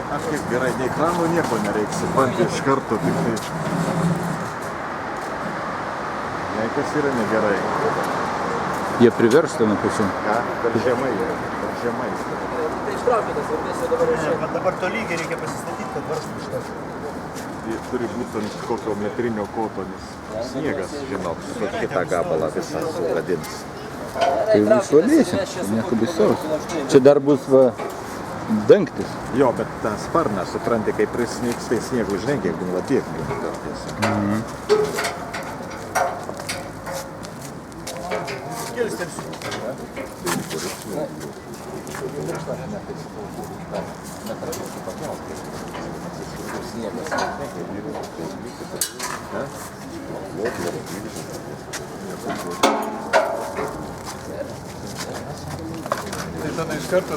Aš kaip gerai, nei kranų nieko nereiks, supranti iš karto tik tai. Jei kas yra negerai. Jie priversta nuo pusių. Ką? Per žemai yra. Per žemai. Tai ištraukite, svarbiausia dabar Ne, bet dabar tolygiai reikia pasistatyti, kad varstų iš to. Jie turi būti ant kokio metrinio koto, nes sniegas, žinok, su kitą gabalą visą sugadins. Tai išvalėsim, nieko baisaus. Čia dar bus va dangtis. Jo, bet tą sparną, supranti, kai prisnyks, tai sniegu žinai, kiek būna tiek būna kartais. Tai tada iš karto